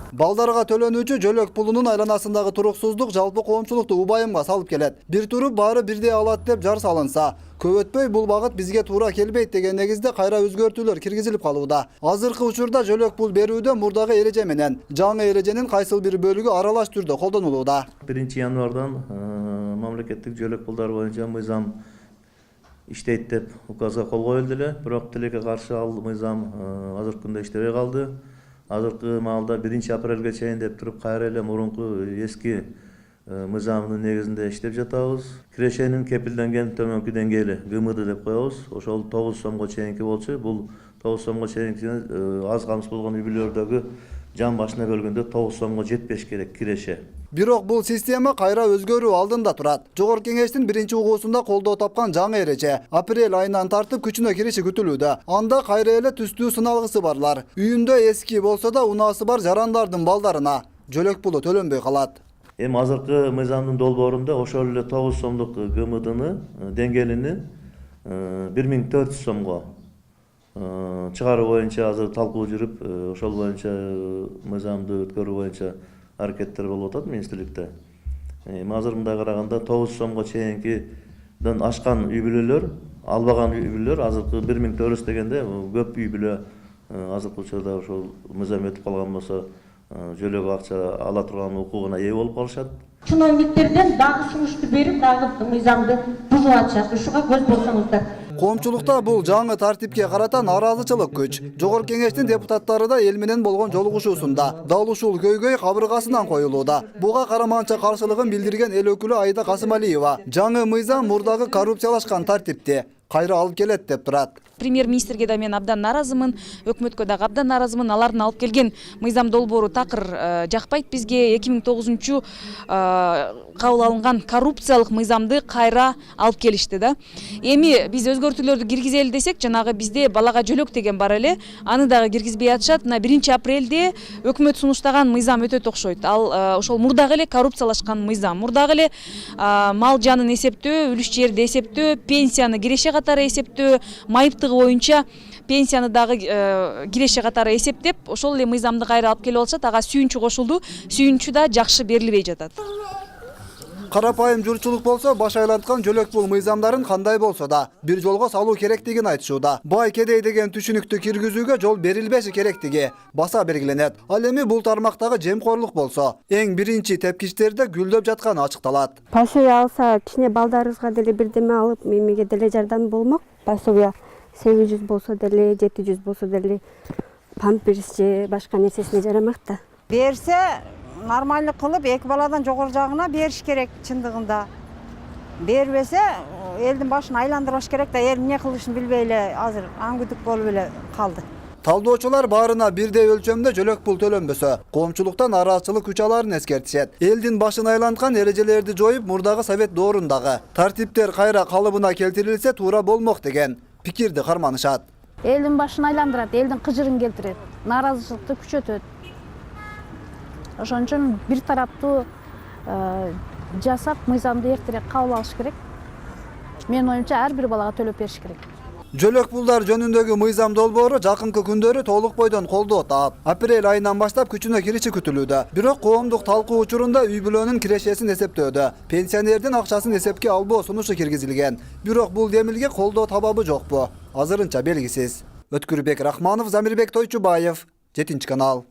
Балдарга төлөнүүчү жөлөк пулунун айланасындагы туруксуздук жалпы коомчулукту убайымга салып келет. Бир туруп баары бирдей алат деп жар салынса, көп өтпөй бул багыт бизге туура келбейт деген негизде кайра өзгөртүүлөр киргизилип калууда. Азыркы учурда жөлөк пул берүүдө мурдагы эреже менен жаңы эреженин кайсыл бир бөлүгү аралаш түрдө колдонулууда. 1-январдан мамлекеттик жөлөк пулдары боюнча мыйзам иштейт деп указга кол коюлду эле. Бирок тилекке каршы ал мыйзам азыркы күндө иштебей калды. Азыркы маалда 1-апрелге чейин деп туруп кайра эле мурунку эски мыйзамдын негизинде иштеп жатабыз. Кирешенин кепилденген төмөнкү деңгээли ГМД деп коебуз. Ошол 9 сомго чейинки болчу. Бул 9 сомго чейинки аз камсыз болгон үй бүлөлөрдөгү жан башына бөлгөндө 9 сомго жетпеш керек киреше. Бирок бул система кайра өзгөрүү алдында турат. Жогорку кеңештин биринчи угуусунда колдоо тапкан жаңы эреже апрель айынан тартып күчүнө кириши күтүлүүдө. Анда кайра эле түстүү сыналгысы барлар, үйүндө эски болсо да унаасы бар жарандардын балдарына жөлөк пулу төлөнбөй калат. Эми азыркы мыйзамдын долбоорунда ошол эле 9 сомдук ГМДны деңгээлини 1400 сомго чыгаруу боюнча азыр талкуу жүрүп, ошол боюнча мыйзамды өткөрүү боюнча аракеттер болуп атат министрликте. Азыр мындай караганда 9 сомго чейинкиден ашкан үй бүлөлөр, албаган үй бүлөлөр азыркы 1400 дегенде көп үй бүлө азыркы учурда ошол мыйзам өтүп калган болсо жөлөк акча ала турган укугуна ээ болуп калышат. Чиновниктерден дагы сунушту берип, дагы мыйзамды бузуп атышат. Ушуга көз болсоңуздар. Коомчулукта бул жаңы тартипке карата наразычылык күч. Жогорку кеңештин депутаттары да эл менен болгон жолугушуусунда дал ушул көйгөй кабыргасынан коюлууда. Буга караманча каршылыгын билдирген эл өкүлү Айда Касымалиева жаңы мыйзам мурдагы коррупциялашкан тартипти кайра алып келет деп турат. Премьер-министрге да мен абдан наразымын, өкмөткө дагы абдан наразымын. Алардын алып келген мыйзам долбоору такыр жакпайт бизге. 2009 кабыл алынган коррупциялык мыйзамды кайра алып келишти да. Эми биз өзгөртүүлөрдү киргизели десек, жанагы бизде балага жөлөк деген бар эле, аны дагы киргизбей атышат. Мына 1-апрелде өкмөт сунуштаган мыйзам өтөт окшойт. Ал ошол мурдагы эле коррупциялашкан мыйзам, мурдагы эле мал жанын эсептөө, үлүш жерди эсептөө, пенсияны киреше катары эсептөө, майыптыгы боюнча пенсияны дагы киреше катары эсептеп, ошол эле мыйзамды кайра алып келип алышат. Ага сүйүнчү кошулду. Сүйүнчү да жакшы берилбей жатат. Карапайым журтчулук болсо баш айланткан жөлөк пул мыйзамдарын кандай болсо да бир жолго салуу керектигин айтышууда. Бай кедей деген түшүнүктү киргизүүгө жол берилбеши керектиги баса белгиленет. Ал эми бул тармактагы жемкорлук болсо эң биринчи тепкичтерде гүлдөп жатканы ачыкталат. Пособие алса, кичине балдарыбызга деле бирдеме алып, мемеге деле жардам болмок. Пособие 800 болсо деле, 700 болсо деле памперс же башка нерсесине жарамак да. Берсе нормально кылып, эки баладан жогору жагына бериш керек чындыгында. Бербесе, элдин башын айландырыш керек да, эл эмне кылышын билбей эле азыр аңгүдүк болуп эле калды. Талдоочулар баарына бирдей өлчөмдө жөлөк пул төлөнбөсө, коомчулуктан нараачылык күч аларын эскертишет. Элдин башын айланткан эрежелерди жоюп, мурдагы совет доорундагы тартиптер кайра калыбына келтирилсе туура болмок деген пикирди карманышат. Элдин башын айландырат, элдин кыжырын келтирет, нааразычылыкты күчөтөт. Ошон үчүн бир тараптуу жасап, мыйзамды эртерээк кабыл алыш керек. Менин оюмча ар бир балага төлөп бериш керек. Жөлөк пулдар жөнүндөгү мыйзам долбоору жакынкы күндөрү толук бойдон колдоо таап, апрель айынан баштап күчүнө кириши күтүлүүдө. Бирок коомдук талкуу учурунда үй бүлөнүн кирешесин эсептөөдө, пенсионердин акчасын эсепке албоо сунушу киргизилген. Бирок бул демилге колдоо табабы жокпу? Азырынча белгисиз. Өткүрбек Рахманов, Замирбек Тойчубаев, 7 канал.